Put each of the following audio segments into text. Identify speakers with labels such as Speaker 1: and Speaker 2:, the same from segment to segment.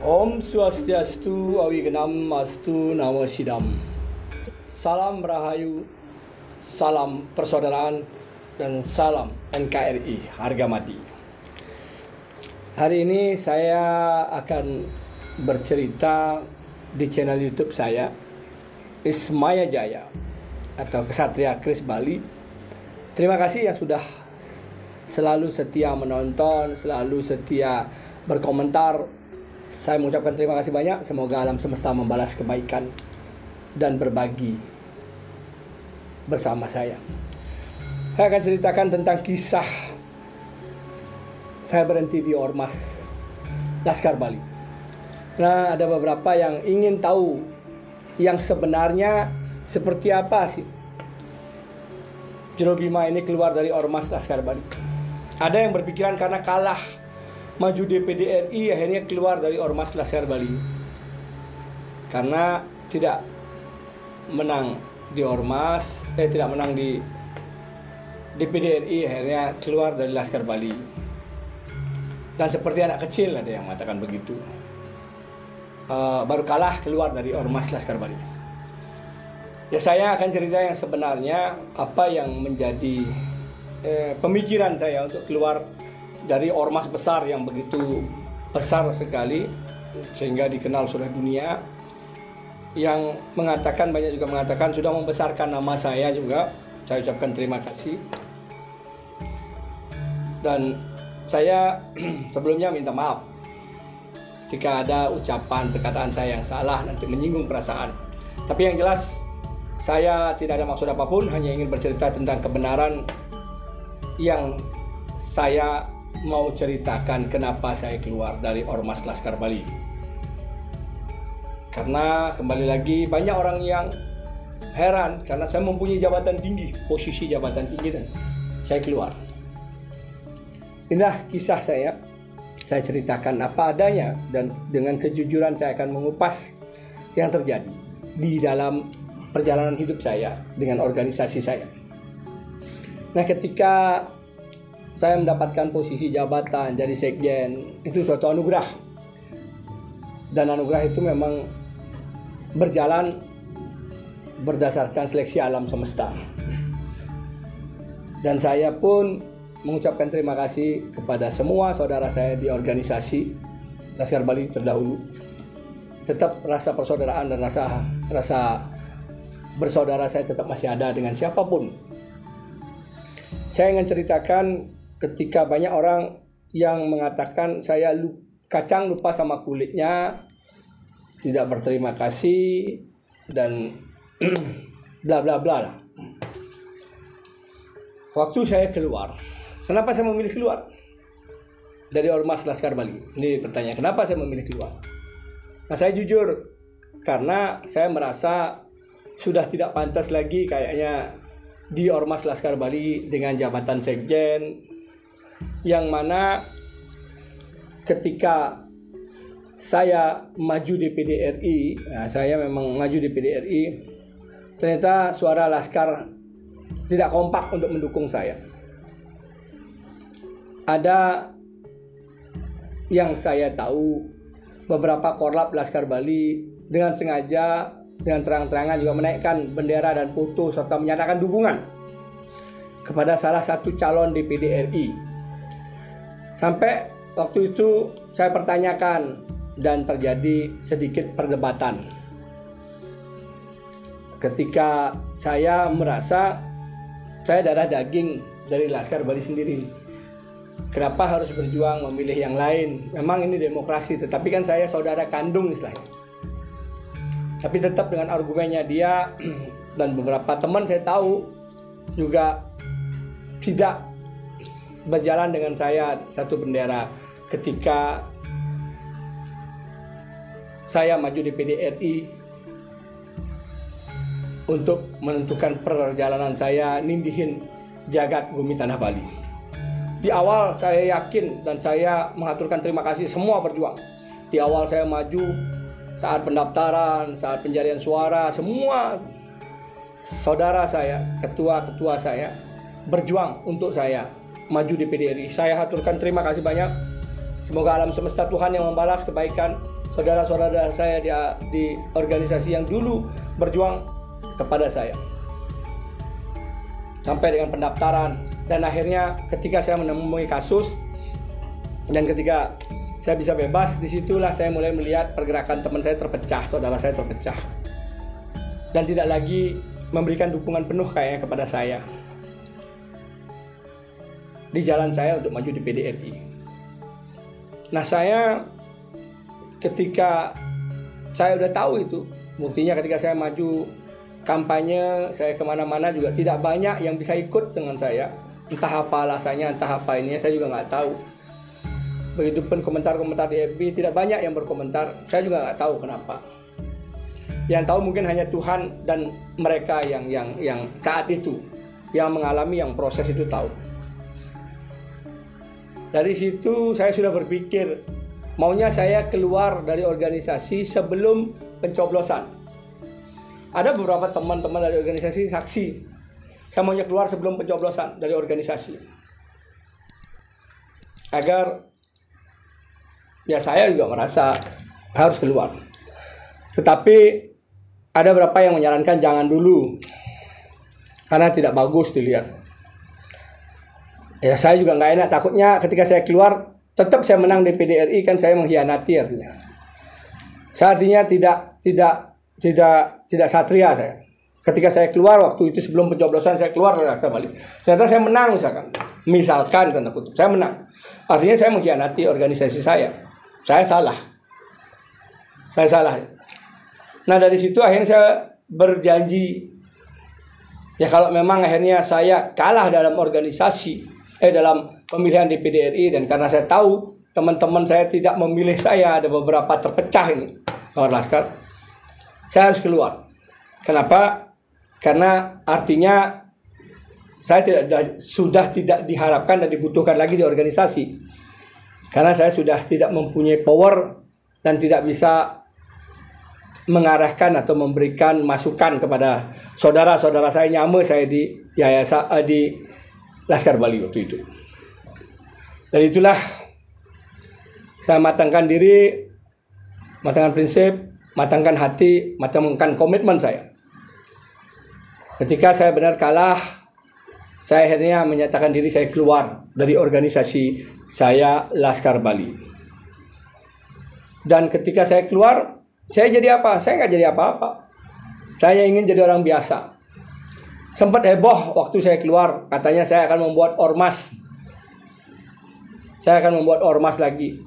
Speaker 1: Om Swastiastu, Awiganam Astu, Namo Sidam. Salam Rahayu, salam persaudaraan, dan salam NKRI harga mati. Hari ini saya akan bercerita di channel YouTube saya, Ismaya Jaya atau Kesatria Kris Bali. Terima kasih yang sudah selalu setia menonton, selalu setia berkomentar. Saya mengucapkan terima kasih banyak. Semoga alam semesta membalas kebaikan dan berbagi bersama saya. Saya akan ceritakan tentang kisah saya berhenti di Ormas Laskar Bali. Nah, ada beberapa yang ingin tahu yang sebenarnya seperti apa sih Jero Bima ini keluar dari Ormas Laskar Bali. Ada yang berpikiran karena kalah maju DPD RI akhirnya keluar dari Ormas Laskar Bali. Karena tidak menang di Ormas, tidak menang di DPD RI akhirnya keluar dari Laskar Bali. Dan seperti anak kecil ada yang mengatakan begitu. Baru kalah keluar dari Ormas Laskar Bali. Ya, saya akan cerita yang sebenarnya apa yang menjadi pemikiran saya untuk keluar dari ormas besar yang begitu besar sekali sehingga dikenal sudah dunia, yang mengatakan, banyak juga mengatakan sudah membesarkan nama saya juga. Saya ucapkan terima kasih. Dan saya sebelumnya minta maaf jika ada ucapan perkataan saya yang salah, nanti menyinggung perasaan. Tapi yang jelas saya tidak ada maksud apapun, hanya ingin bercerita tentang kebenaran yang saya mau ceritakan kenapa saya keluar dari Ormas Laskar Bali. Karena kembali lagi banyak orang yang heran karena saya mempunyai jabatan tinggi, posisi jabatan tinggi, dan saya keluar. Inilah kisah saya ceritakan apa adanya, dan dengan kejujuran saya akan mengupas yang terjadi di dalam perjalanan hidup saya dengan organisasi saya. Nah, ketika saya mendapatkan posisi jabatan jadi sekjen, itu suatu anugerah. Dan anugerah itu memang berjalan berdasarkan seleksi alam semesta. Dan saya pun mengucapkan terima kasih kepada semua saudara saya di organisasi Laskar Bali terdahulu. Tetap rasa persaudaraan dan rasa bersaudara saya tetap masih ada dengan siapapun. Saya ingin ceritakan ketika banyak orang yang mengatakan saya kacang lupa sama kulitnya, tidak berterima kasih, dan bla bla bla lah. Waktu saya keluar, kenapa saya memilih keluar dari Ormas Laskar Bali? Ini pertanyaan, kenapa saya memilih keluar? Nah, saya jujur, karena saya merasa sudah tidak pantas lagi kayaknya di Ormas Laskar Bali dengan jabatan sekjen, yang mana ketika saya maju DPD RI, saya memang maju DPD RI, ternyata suara Laskar tidak kompak untuk mendukung saya. Ada yang saya tahu, beberapa korlap Laskar Bali dengan sengaja, dengan terang-terangan juga menaikkan bendera dan foto serta menyatakan dukungan kepada salah satu calon DPD RI. Sampai waktu itu saya pertanyakan dan terjadi sedikit perdebatan. Ketika saya merasa saya darah daging dari Laskar Bali sendiri, kenapa harus berjuang memilih yang lain? Memang ini demokrasi, tetapi kan saya saudara kandung istilahnya. Tapi tetap dengan argumennya dia dan beberapa teman saya tahu juga tidak berjalan dengan saya satu bendera ketika saya maju DPD RI untuk menentukan perjalanan saya nindihin jagat bumi tanah Bali. Di awal saya yakin dan saya mengaturkan terima kasih semua berjuang. Di awal saya maju, saat pendaftaran, saat pencarian suara, semua saudara saya, ketua-ketua saya berjuang untuk saya maju di PDRI. Saya haturkan terima kasih banyak. Semoga alam semesta Tuhan yang membalas kebaikan saudara-saudara saya di organisasi yang dulu berjuang kepada saya. Sampai dengan pendaftaran, dan akhirnya ketika saya menemui kasus dan ketika saya bisa bebas, disitulah saya mulai melihat pergerakan teman saya terpecah, saudara saya terpecah, dan tidak lagi memberikan dukungan penuh kayaknya kepada saya di jalan saya untuk maju di PDRI. Nah, saya ketika saya udah tahu itu, buktinya ketika saya maju kampanye, saya kemana-mana juga tidak banyak yang bisa ikut dengan saya. Entah apa alasannya, entah apa ini, saya juga nggak tahu. Begitupun komentar-komentar di FB, tidak banyak yang berkomentar, saya juga nggak tahu kenapa. Yang tahu mungkin hanya Tuhan dan mereka yang saat itu, yang mengalami, yang proses itu tahu. Dari situ saya sudah berpikir, maunya saya keluar dari organisasi sebelum pencoblosan. Ada beberapa teman-teman dari organisasi saksi, saya maunya keluar sebelum pencoblosan dari organisasi. Agar ya saya juga merasa harus keluar. Tetapi ada beberapa yang menyarankan jangan dulu, karena tidak bagus dilihat. Ya saya juga nggak enak, takutnya ketika saya keluar tetap saya menang di PDRI, kan saya mengkhianati artinya. Saya artinya tidak satria saya. Ketika saya keluar waktu itu sebelum pencoblosan, saya keluar kembali. Ternyata saya menang misalkan tanda kutip, saya menang. Artinya saya mengkhianati organisasi saya. Saya salah. Nah, dari situ akhirnya saya berjanji, ya kalau memang akhirnya saya kalah dalam organisasi, dalam pemilihan di PDRI, dan karena saya tahu teman-teman saya tidak memilih saya, ada beberapa terpecah ini kawan laskar, saya harus keluar. Kenapa? Karena artinya saya sudah tidak diharapkan dan dibutuhkan lagi di organisasi, karena saya sudah tidak mempunyai power dan tidak bisa mengarahkan atau memberikan masukan kepada saudara-saudara saya, nyama saya di yayasan di Laskar Bali waktu itu. Dan itulah saya matangkan diri, matangkan prinsip, matangkan hati, matangkan komitmen saya. Ketika saya benar kalah, saya akhirnya menyatakan diri saya keluar dari organisasi saya Laskar Bali. Dan ketika saya keluar, saya jadi apa? Saya nggak jadi apa-apa. Saya ingin jadi orang biasa. Sempat heboh waktu saya keluar, katanya saya akan membuat ormas. Saya akan membuat ormas lagi.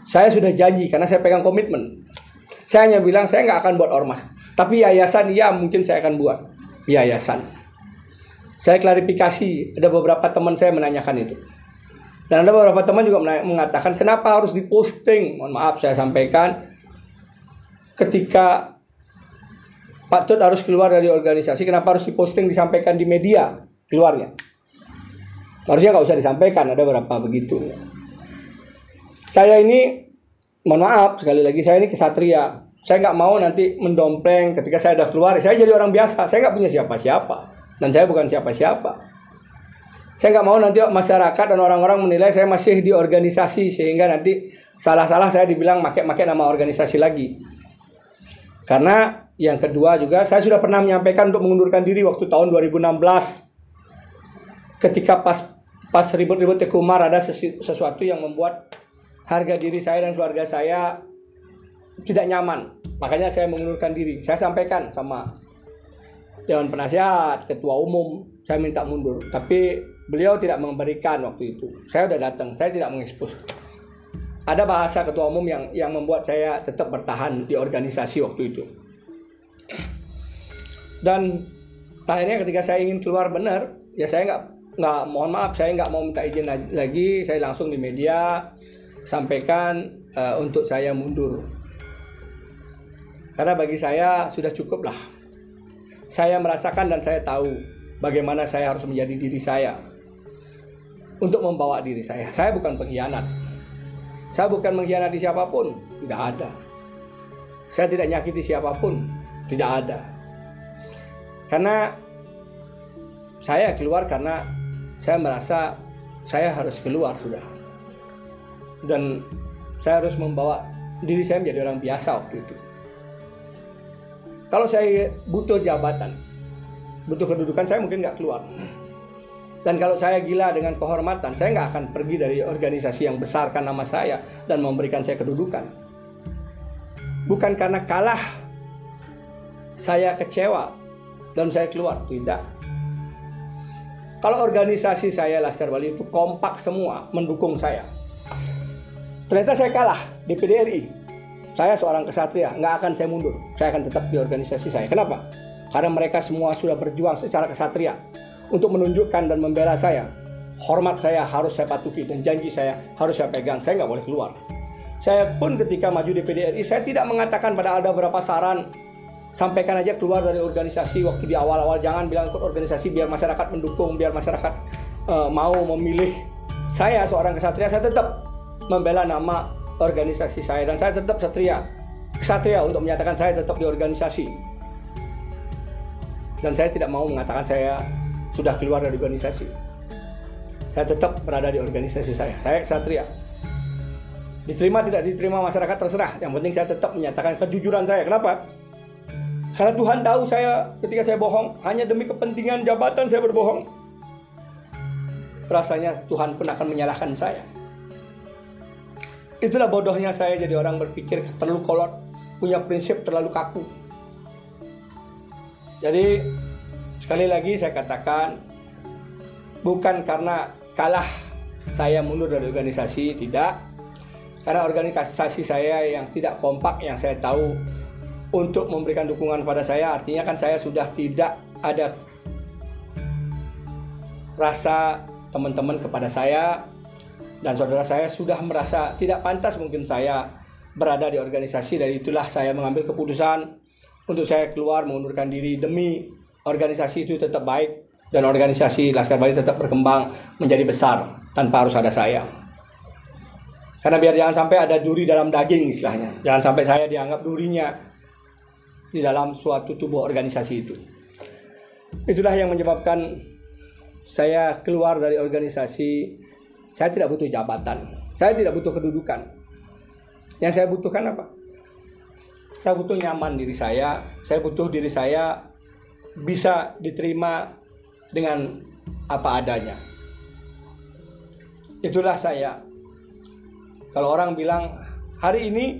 Speaker 1: Saya sudah janji karena saya pegang komitmen. Saya hanya bilang saya nggak akan buat ormas, tapi yayasan ya mungkin saya akan buat yayasan. Saya klarifikasi, ada beberapa teman saya menanyakan itu. Dan ada beberapa teman juga mengatakan kenapa harus diposting. Mohon maaf saya sampaikan, ketika Pak Tut harus keluar dari organisasi, kenapa harus diposting, disampaikan di media keluarnya? Harusnya nggak usah disampaikan, ada beberapa begitu. Saya ini, mohon maaf sekali lagi, saya ini kesatria. Saya nggak mau nanti mendompleng ketika saya udah keluar, saya jadi orang biasa, saya nggak punya siapa-siapa. Dan saya bukan siapa-siapa. Saya nggak mau nanti masyarakat dan orang-orang menilai saya masih di organisasi, sehingga nanti salah-salah saya dibilang make-make nama organisasi lagi. Karena yang kedua juga, saya sudah pernah menyampaikan untuk mengundurkan diri waktu tahun 2016. Ketika pas ribut-ribut Tekumar, ada sesuatu yang membuat harga diri saya dan keluarga saya tidak nyaman. Makanya saya mengundurkan diri. Saya sampaikan sama Dewan Penasihat, Ketua Umum, saya minta mundur. Tapi beliau tidak memberikan waktu itu. Saya udah datang, saya tidak mengekspos. Ada bahasa Ketua Umum yang membuat saya tetap bertahan di organisasi waktu itu. Dan akhirnya ketika saya ingin keluar benar, ya saya nggak mohon maaf, saya nggak mau minta izin lagi. Saya langsung di media sampaikan untuk saya mundur. Karena bagi saya sudah cukup lah. Saya merasakan dan saya tahu bagaimana saya harus menjadi diri saya untuk membawa diri saya. Saya bukan pengkhianat. Saya bukan mengkhianati siapapun, tidak ada. Saya tidak nyakiti siapapun, tidak ada. Karena saya keluar karena saya merasa saya harus keluar sudah. Dan saya harus membawa diri saya menjadi orang biasa waktu itu. Kalau saya butuh jabatan, butuh kedudukan, saya mungkin nggak keluar. Dan kalau saya gila dengan kehormatan, saya nggak akan pergi dari organisasi yang besarkan nama saya dan memberikan saya kedudukan. Bukan karena kalah, saya kecewa dan saya keluar, tidak. Kalau organisasi saya Laskar Bali itu kompak semua mendukung saya. Ternyata saya kalah di PDRI. Saya seorang kesatria, nggak akan saya mundur. Saya akan tetap di organisasi saya. Kenapa? Karena mereka semua sudah berjuang secara kesatria untuk menunjukkan dan membela saya. Hormat saya harus saya patuhi dan janji saya harus saya pegang. Saya nggak boleh keluar. Saya pun ketika maju di PDRI, saya tidak mengatakan pada ada beberapa saran, sampaikan aja keluar dari organisasi waktu di awal-awal. Jangan bilang ikut organisasi biar masyarakat mendukung, biar masyarakat mau memilih. Saya seorang kesatria, saya tetap membela nama organisasi saya. Dan saya tetap kesatria untuk menyatakan saya tetap di organisasi. Dan saya tidak mau mengatakan saya sudah keluar dari organisasi. Saya tetap berada di organisasi saya. Saya kesatria. Diterima tidak diterima masyarakat terserah. Yang penting saya tetap menyatakan kejujuran saya. Kenapa? Karena Tuhan tahu saya ketika saya bohong hanya demi kepentingan jabatan saya berbohong. Rasanya Tuhan pun akan menyalahkan saya. Itulah bodohnya saya jadi orang berpikir terlalu kolot, punya prinsip terlalu kaku. Jadi sekali lagi saya katakan, bukan karena kalah saya mundur dari organisasi, tidak. Karena organisasi saya yang tidak kompak, yang saya tahu untuk memberikan dukungan kepada saya, artinya kan saya sudah tidak ada rasa teman-teman kepada saya, dan saudara saya sudah merasa tidak pantas mungkin saya berada di organisasi. Dari itulah saya mengambil keputusan untuk saya keluar, mengundurkan diri demi organisasi itu tetap baik dan organisasi Laskar Bali tetap berkembang menjadi besar tanpa harus ada saya. Karena biar jangan sampai ada duri dalam daging istilahnya. Jangan sampai saya dianggap durinya di dalam suatu tubuh organisasi itu. Itulah yang menyebabkan saya keluar dari organisasi. Saya tidak butuh jabatan. Saya tidak butuh kedudukan. Yang saya butuhkan apa? Saya butuh nyaman diri saya. Saya butuh diri saya bisa diterima dengan apa adanya. Itulah saya. Kalau orang bilang hari ini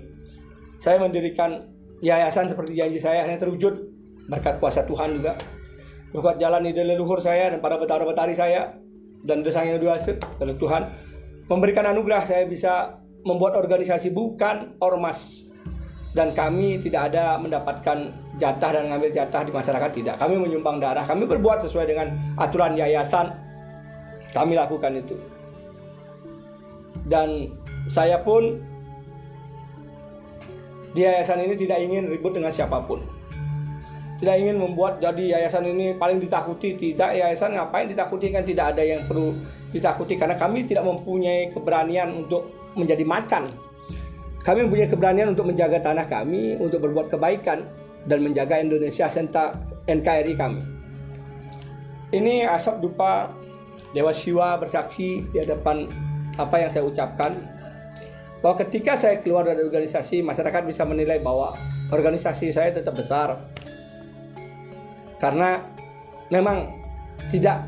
Speaker 1: saya mendirikan yayasan seperti janji saya hanya terwujud berkat kuasa Tuhan juga. Berkat jalan ide leluhur saya dan para betara-betari saya dan desanya duasa dari Tuhan memberikan anugerah saya bisa membuat organisasi bukan ormas. Dan kami tidak ada mendapatkan jatah dan ngambil jatah di masyarakat, tidak. Kami menyumbang darah, kami berbuat sesuai dengan aturan yayasan. Kami lakukan itu. Dan saya pun di yayasan ini tidak ingin ribut dengan siapapun. Tidak ingin membuat jadi yayasan ini paling ditakuti. Tidak, yayasan ngapain ditakuti, kan tidak ada yang perlu ditakuti. Karena kami tidak mempunyai keberanian untuk menjadi macan. Kami mempunyai keberanian untuk menjaga tanah kami, untuk berbuat kebaikan dan menjaga Indonesia serta NKRI kami. Ini asap dupa Dewa Siwa bersaksi di hadapan apa yang saya ucapkan, bahwa ketika saya keluar dari organisasi, masyarakat bisa menilai bahwa organisasi saya tetap besar. Karena memang tidak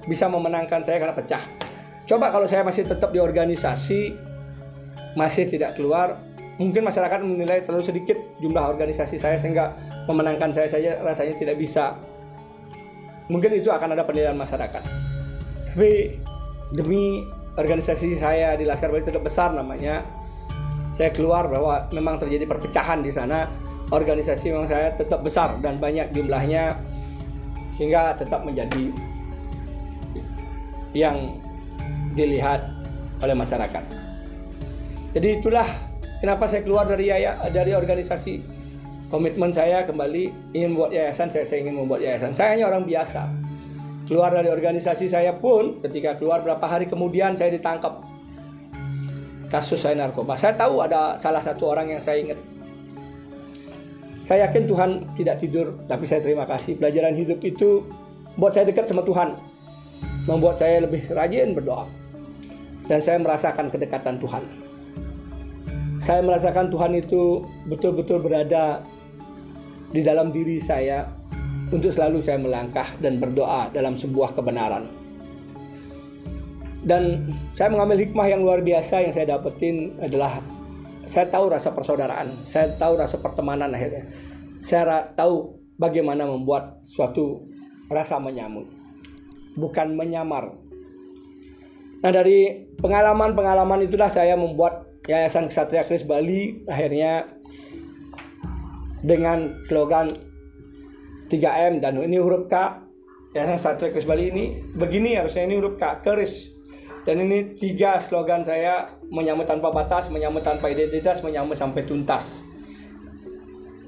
Speaker 1: bisa memenangkan saya karena pecah. Coba kalau saya masih tetap di organisasi, masih tidak keluar, mungkin masyarakat menilai terlalu sedikit jumlah organisasi saya sehingga memenangkan saya saja rasanya tidak bisa. Mungkin itu akan ada penilaian masyarakat. Tapi demi organisasi saya di Laskar Bali tetap besar namanya, saya keluar bahwa memang terjadi perpecahan di sana. Organisasi memang saya tetap besar dan banyak jumlahnya sehingga tetap menjadi yang dilihat oleh masyarakat. Jadi itulah kenapa saya keluar dari organisasi. Komitmen saya kembali ingin membuat yayasan, saya ingin membuat yayasan. Saya hanya orang biasa. Keluar dari organisasi saya pun ketika keluar berapa hari kemudian saya ditangkap. Kasus saya narkoba. Saya tahu ada salah satu orang yang saya ingat. Saya yakin Tuhan tidak tidur, tapi saya terima kasih. Pelajaran hidup itu membuat saya dekat sama Tuhan. Membuat saya lebih rajin berdoa. Dan saya merasakan kedekatan Tuhan. Saya merasakan Tuhan itu betul-betul berada di dalam diri saya untuk selalu saya melangkah dan berdoa dalam sebuah kebenaran. Dan saya mengambil hikmah yang luar biasa yang saya dapetin adalah saya tahu rasa persaudaraan, saya tahu rasa pertemanan akhirnya. Saya tahu bagaimana membuat suatu rasa menyambut, bukan menyamar. Nah, dari pengalaman-pengalaman itulah saya membuat Yayasan Ksatria Kris Bali akhirnya dengan slogan 3M dan ini huruf K. Yayasan Ksatria Kris Bali ini begini harusnya, ini huruf K, keris. Dan ini 3 slogan saya: menyambut tanpa batas, menyambut tanpa identitas, menyambut sampai tuntas.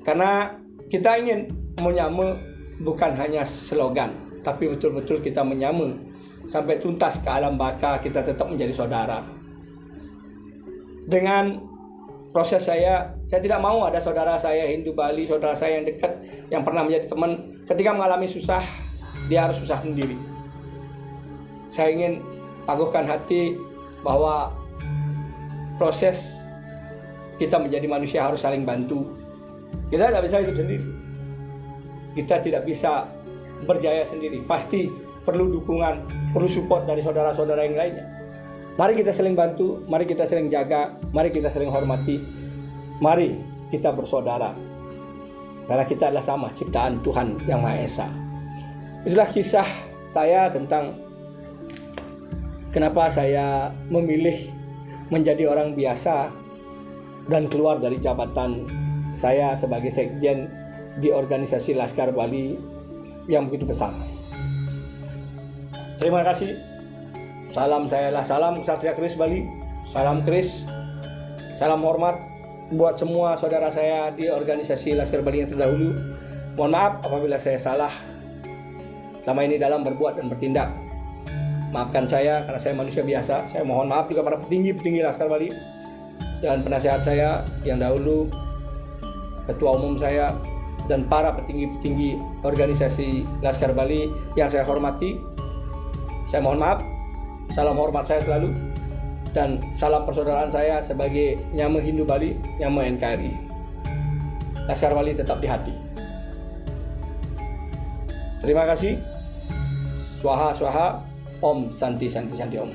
Speaker 1: Karena kita ingin menyambut bukan hanya slogan, tapi betul-betul kita menyambut sampai tuntas ke alam baka, kita tetap menjadi saudara. Dengan proses saya tidak mau ada saudara saya Hindu Bali, saudara saya yang dekat, yang pernah menjadi teman, ketika mengalami susah, dia harus susah sendiri. Saya ingin paguhkan hati bahwa proses kita menjadi manusia harus saling bantu. Kita tidak bisa hidup sendiri. Kita tidak bisa berjaya sendiri. Pasti perlu dukungan, perlu support dari saudara-saudara yang lainnya. Mari kita saling bantu, mari kita saling jaga, mari kita saling hormati, mari kita bersaudara. Karena kita adalah sama, ciptaan Tuhan Yang Maha Esa. Itulah kisah saya tentang kenapa saya memilih menjadi orang biasa dan keluar dari jabatan saya sebagai sekjen di organisasi Laskar Bali yang begitu besar. Terima kasih. Salam Ksatria Kris Bali, salam Kris, salam hormat buat semua saudara saya di organisasi Laskar Bali yang terdahulu. Mohon maaf apabila saya salah selama ini dalam berbuat dan bertindak. Maafkan saya karena saya manusia biasa. Saya mohon maaf juga para petinggi-petinggi Laskar Bali dan penasehat saya yang dahulu, ketua umum saya, dan para petinggi-petinggi organisasi Laskar Bali yang saya hormati. Saya mohon maaf. Salam hormat saya selalu dan salam persaudaraan saya sebagai Nyama Hindu Bali, Nyama NKRI. Laskar Bali tetap di hati. Terima kasih. Swaha Swaha, Om Santi Santi Santi Om.